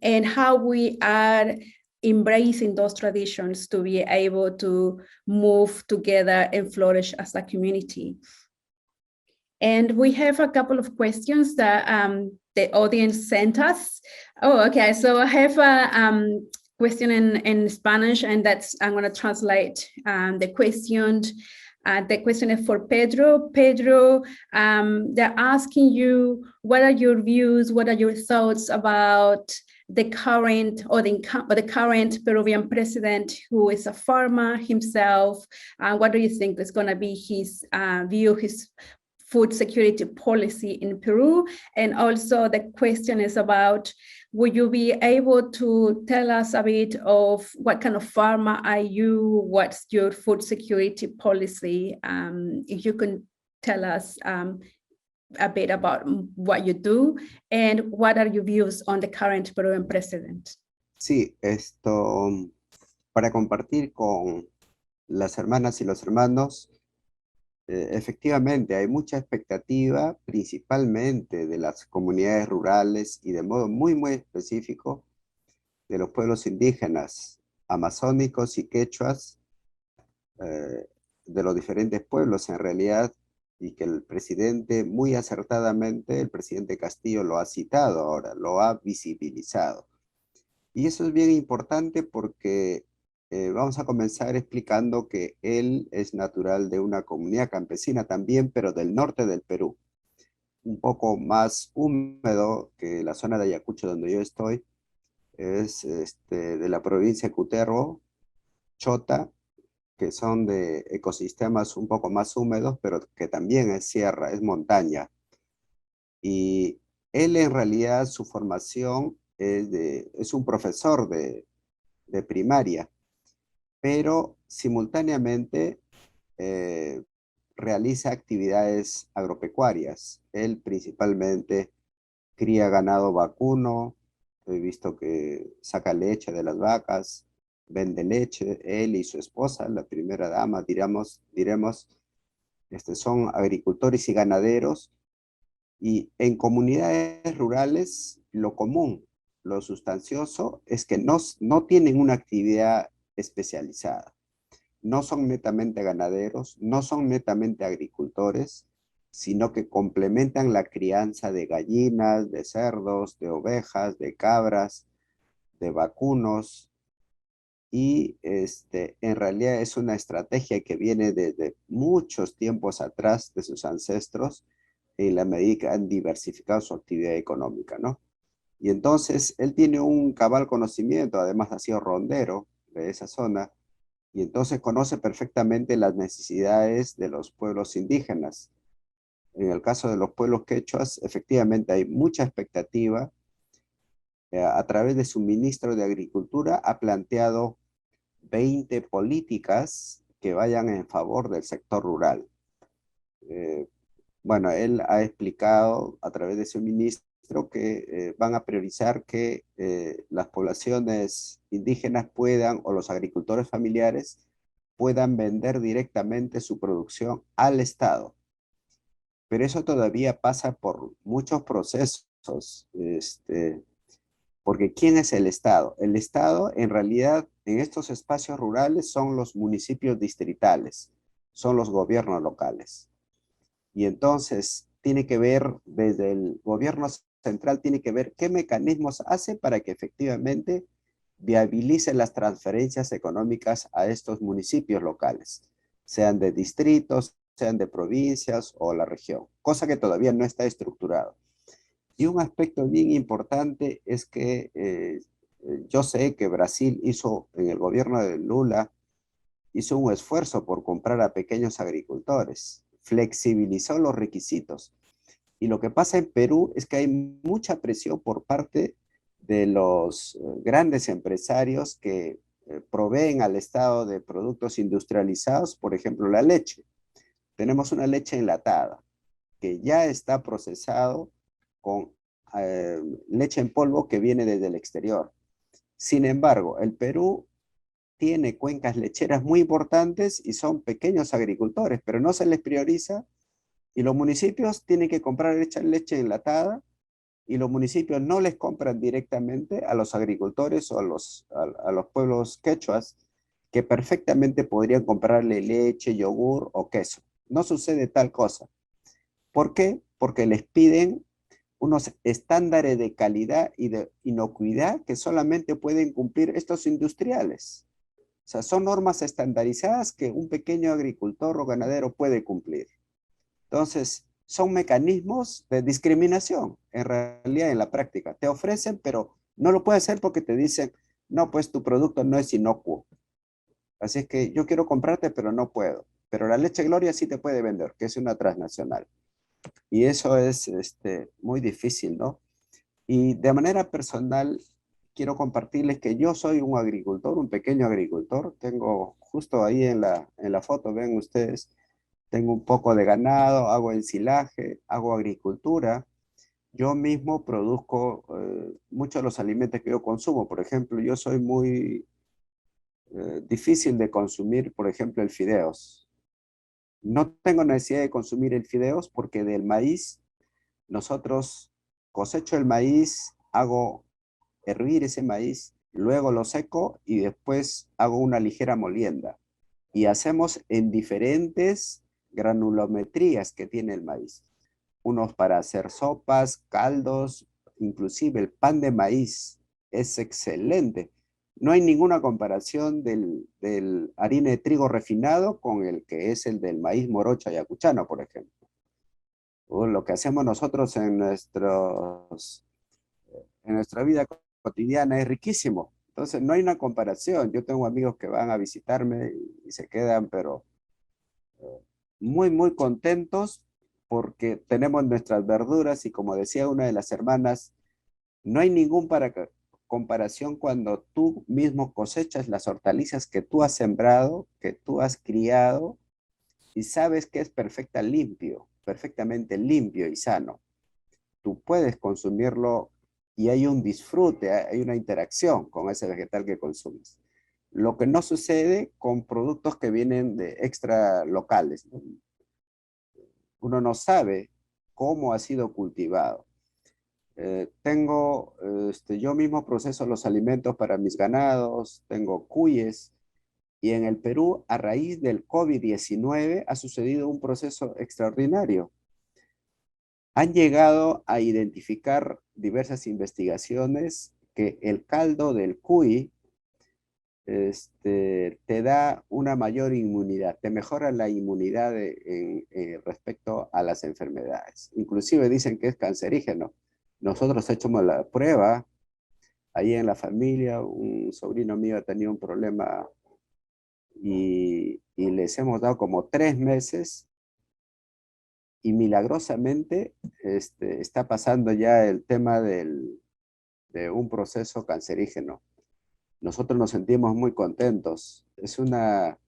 and how we are embracing those traditions to be able to move together and flourish as a community. And we have a couple of questions that the audience sent us. Oh, okay. So I have a question in Spanish, and I'm going to translate the question. The question is for Pedro. Pedro, they're asking you, what are your views, what are your thoughts about the current Peruvian president, who is a farmer himself? What do you think is going to be his view, his food security policy in Peru? And also the question is about, would you be able to tell us a bit of what kind of farmer are you? What's your food security policy? If you can tell us a bit about what you do, and what are your views on the current Peruvian president? Sí, para compartir con las hermanas y los hermanos, efectivamente hay mucha expectativa, principalmente de las comunidades rurales y de modo muy, muy específico de los pueblos indígenas, amazónicos y quechuas, de los diferentes pueblos en realidad, y que el presidente muy acertadamente, el presidente Castillo lo ha citado ahora, lo ha visibilizado. Y eso es bien importante porque vamos a comenzar explicando que él es natural de una comunidad campesina también, pero del norte del Perú, un poco más húmedo que la zona de Ayacucho donde yo estoy, es de la provincia de Cutervo, Chota, que son de ecosistemas un poco más húmedos, pero que también es sierra, es montaña. Y él en realidad su formación es un profesor de primaria, pero simultáneamente realiza actividades agropecuarias. Él principalmente cría ganado vacuno, he visto que saca leche de las vacas, vende leche, él y su esposa, la primera dama, diremos, son agricultores y ganaderos, y en comunidades rurales lo común, lo sustancioso, es que no tienen una actividad especializada. No son netamente ganaderos, no son netamente agricultores, sino que complementan la crianza de gallinas, de cerdos, de ovejas, de cabras, de vacunos, y en realidad es una estrategia que viene desde muchos tiempos atrás de sus ancestros, en la medida que han diversificado su actividad económica, ¿no? Y entonces él tiene un cabal conocimiento, además ha sido rondero de esa zona, y entonces conoce perfectamente las necesidades de los pueblos indígenas. En el caso de los pueblos quechuas, efectivamente hay mucha expectativa. A través de su ministro de Agricultura ha planteado 20 políticas que vayan en favor del sector rural. Bueno, él ha explicado a través de su ministro que van a priorizar que las poblaciones indígenas puedan, o los agricultores familiares, puedan vender directamente su producción al Estado. Pero eso todavía pasa por muchos procesos, porque ¿quién es el Estado? El Estado, en realidad, en estos espacios rurales son los municipios distritales, son los gobiernos locales. Y entonces tiene que ver, desde el gobierno central, tiene que ver qué mecanismos hace para que efectivamente viabilice las transferencias económicas a estos municipios locales, sean de distritos, sean de provincias o la región, cosa que todavía no está estructurado. Y un aspecto bien importante es que yo sé que Brasil hizo, en el gobierno de Lula, hizo un esfuerzo por comprar a pequeños agricultores, flexibilizó los requisitos. Y lo que pasa en Perú es que hay mucha presión por parte de los grandes empresarios que proveen al Estado de productos industrializados, por ejemplo, la leche. Tenemos una leche enlatada que ya está procesado con leche en polvo que viene desde el exterior. Sin embargo, el Perú tiene cuencas lecheras muy importantes y son pequeños agricultores, pero no se les prioriza y los municipios tienen que comprar leche enlatada y los municipios no les compran directamente a los agricultores o a los pueblos quechuas que perfectamente podrían comprarle leche, yogur o queso. No sucede tal cosa. ¿Por qué? Porque les piden unos estándares de calidad y de inocuidad que solamente pueden cumplir estos industriales. O sea, son normas estandarizadas que un pequeño agricultor o ganadero puede cumplir. Entonces, son mecanismos de discriminación, en realidad, en la práctica. Te ofrecen, pero no lo puedes hacer porque te dicen, no, pues tu producto no es inocuo. Así es que yo quiero comprarte, pero no puedo. Pero la leche Gloria sí te puede vender, que es una transnacional. Y eso es muy difícil, ¿no? Y de manera personal, quiero compartirles que yo soy un agricultor, un pequeño agricultor. Tengo justo ahí en la foto, ven ustedes, tengo un poco de ganado, hago ensilaje, hago agricultura. Yo mismo produzco muchos de los alimentos que yo consumo. Por ejemplo, yo soy muy difícil de consumir, por ejemplo, el fideos. No tengo necesidad de consumir el fideos porque del maíz, nosotros cosecho el maíz, hago hervir ese maíz, luego lo seco y después hago una ligera molienda. Y hacemos en diferentes granulometrías que tiene el maíz. Unos para hacer sopas, caldos, inclusive el pan de maíz es excelente. No hay ninguna comparación del harina de trigo refinado con el que es el del maíz morocho ayacuchano, por ejemplo. O lo que hacemos nosotros en nuestra vida cotidiana es riquísimo. Entonces no hay una comparación. Yo tengo amigos que van a visitarme y se quedan, pero muy, muy contentos porque tenemos nuestras verduras y como decía una de las hermanas, no hay ningún comparación cuando tú mismo cosechas las hortalizas que tú has sembrado, que tú has criado y sabes que es perfectamente limpio y sano. Tú puedes consumirlo y hay un disfrute, hay una interacción con ese vegetal que consumes. Lo que no sucede con productos que vienen de extra locales, ¿no? Uno no sabe cómo ha sido cultivado. Yo mismo proceso los alimentos para mis ganados, tengo cuyes, y en el Perú, a raíz del COVID-19, ha sucedido un proceso extraordinario. Han llegado a identificar diversas investigaciones que el caldo del cuy te da una mayor inmunidad, te mejora la inmunidad respecto a las enfermedades. Inclusive dicen que es cancerígeno. Nosotros echamos la prueba, ahí en la familia, un sobrino mío ha tenido un problema y les hemos dado como 3 meses y milagrosamente está pasando ya el tema de un proceso cancerígeno. Nosotros nos sentimos muy contentos. Esa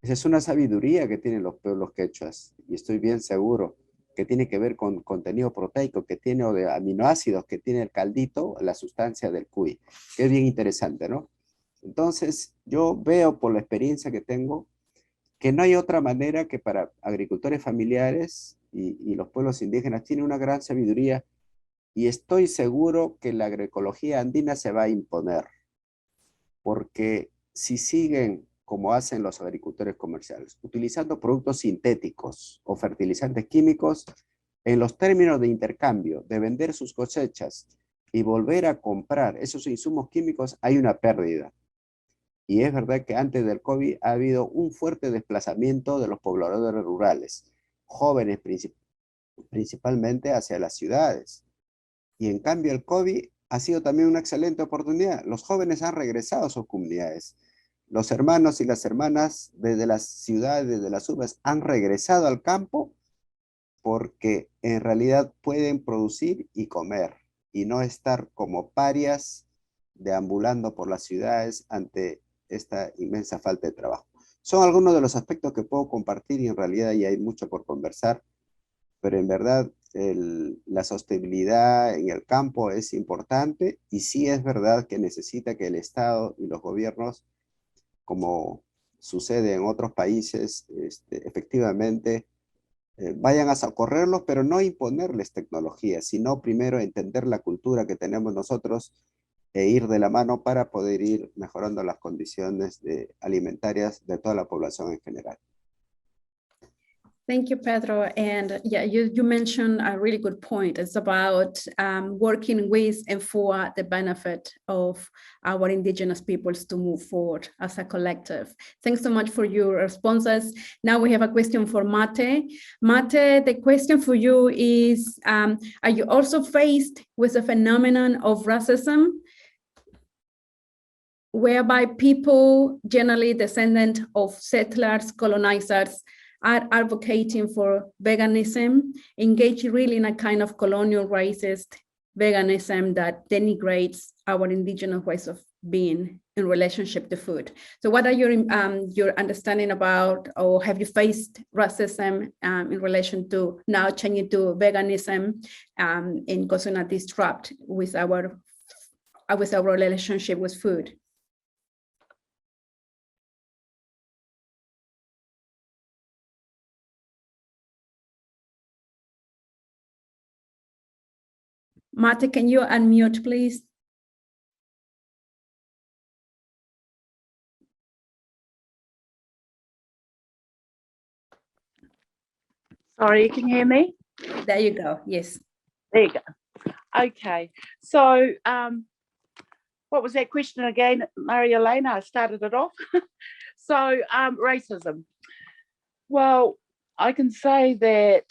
es una sabiduría que tienen los pueblos quechuas y estoy bien seguro que tiene que ver con contenido proteico que tiene o de aminoácidos que tiene el caldito, la sustancia del cuy, que es bien interesante, ¿no? Entonces, yo veo por la experiencia que tengo que no hay otra manera que para agricultores familiares y los pueblos indígenas tiene una gran sabiduría y estoy seguro que la agroecología andina se va a imponer, porque si siguen como hacen los agricultores comerciales, utilizando productos sintéticos o fertilizantes químicos, en los términos de intercambio, de vender sus cosechas y volver a comprar esos insumos químicos, hay una pérdida. Y es verdad que antes del COVID ha habido un fuerte desplazamiento de los pobladores rurales, jóvenes principalmente hacia las ciudades. Y en cambio el COVID ha sido también una excelente oportunidad. Los jóvenes han regresado a sus comunidades. Los hermanos y las hermanas desde las ciudades, desde las urbes, han regresado al campo porque en realidad pueden producir y comer y no estar como parias deambulando por las ciudades ante esta inmensa falta de trabajo. Son algunos de los aspectos que puedo compartir y en realidad ya hay mucho por conversar, pero en verdad la sostenibilidad en el campo es importante y sí es verdad que necesita que el Estado y los gobiernos, como sucede en otros países, efectivamente vayan a socorrerlos, pero no imponerles tecnología, sino primero entender la cultura que tenemos nosotros e ir de la mano para poder ir mejorando las condiciones alimentarias de toda la población en general. Thank you, Pedro. And yeah, you mentioned a really good point. It's about working with and for the benefit of our Indigenous peoples to move forward as a collective. Thanks so much for your responses. Now we have a question for Mate. Mate, the question for you is, are you also faced with the phenomenon of racism, whereby people, generally descendant of settlers, colonizers, are advocating for veganism, engage really in a kind of colonial racist veganism that denigrates our Indigenous ways of being in relationship to food. So what are your understanding about, or have you faced racism in relation to now changing to veganism and causing a disrupt with our relationship with food? Mate, can you unmute, please? Sorry, can you hear me? There you go. Yes. There you go. Okay. So what was that question again, Maria Elena? I started it off. So racism. Well, I can say that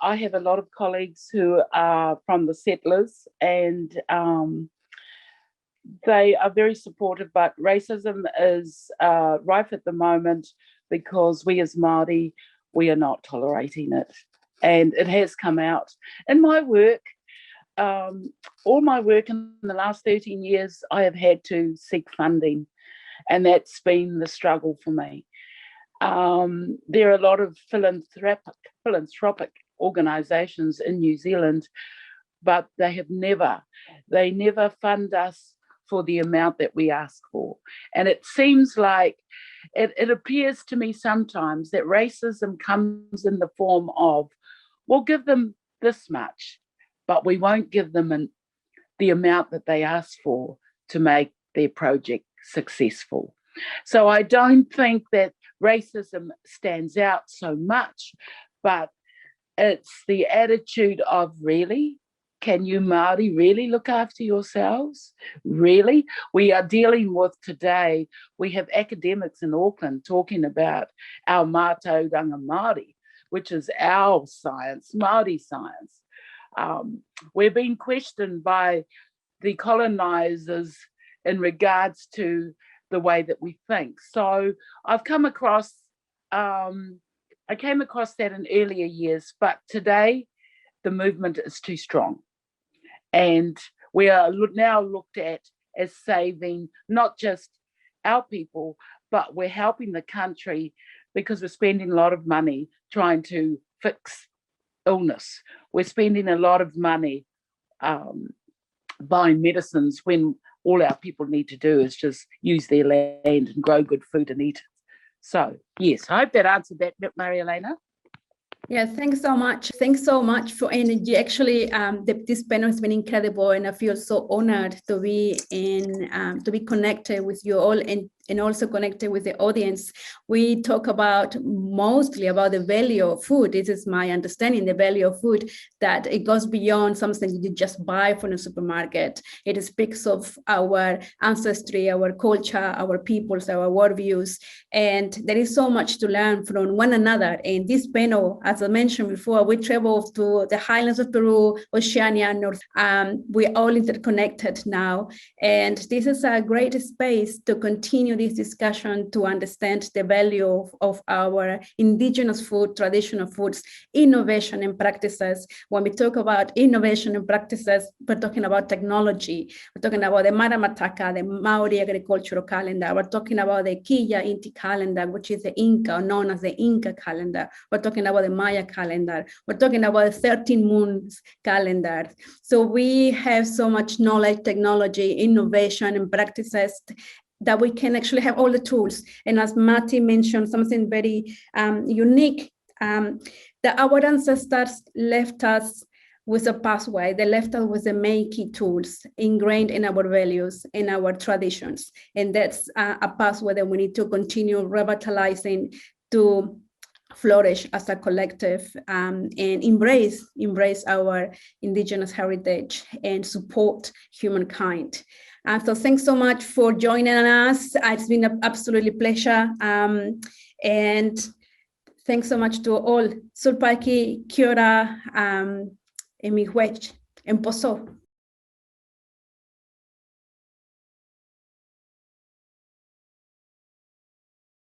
I have a lot of colleagues who are from the settlers, and they are very supportive, but racism is rife at the moment because we as Māori, we are not tolerating it. And it has come out. In my work, all my work in the last 13 years, I have had to seek funding, and that's been the struggle for me. There are a lot of philanthropic organisations in New Zealand, but they never fund us for the amount that we ask for. And it seems like, it appears to me sometimes that racism comes in the form of, we'll give them this much, but we won't give them the amount that they ask for to make their project successful. So I don't think that racism stands out so much, but it's the attitude of, really? Can you Māori really look after yourselves? Really? We are dealing with today, we have academics in Auckland talking about our mātauranga Māori, which is our science, Māori science. We're being questioned by the colonisers in regards to the way that we think. So I've come across, I came across that in earlier years, but today the movement is too strong. And we are now looked at as saving not just our people, but we're helping the country because we're spending a lot of money trying to fix illness. We're spending a lot of money buying medicines when all our people need to do is just use their land and grow good food and eat it. So, yes, I hope that answered that, Maria Elena. Yeah, thanks so much. Thanks so much for energy. Actually, this panel has been incredible, and I feel so honored to be connected with you all and also connected with the audience. We talk mostly about the value of food. This is my understanding, the value of food, that it goes beyond something you just buy from a supermarket. It speaks of our ancestry, our culture, our peoples, our worldviews, and there is so much to learn from one another. And this panel, as I mentioned before, we traveled to the highlands of Peru, Oceania, North. We're all interconnected now, and this is a great space to continue this discussion to understand the value of our indigenous food, traditional foods, innovation and practices. When we talk about innovation and practices, we're talking about technology. We're talking about the Maramataka, the Maori agricultural calendar. We're talking about the Quilla Inti calendar, which is the Inca, or known as the Inca calendar. We're talking about the Maya calendar. We're talking about the 13 moons calendar. So we have so much knowledge, technology, innovation, and practices that we can actually have all the tools. And as Mati mentioned, something very unique, that our ancestors left us with a pathway. They left us with the Meiki tools ingrained in our values, in our traditions. And that's a pathway that we need to continue revitalizing to flourish as a collective, and embrace our indigenous heritage and support humankind. So thanks so much for joining us. It's been an absolutely pleasure. And thanks so much to all. Sulpaki, Kia ora, e miigwech, and poso.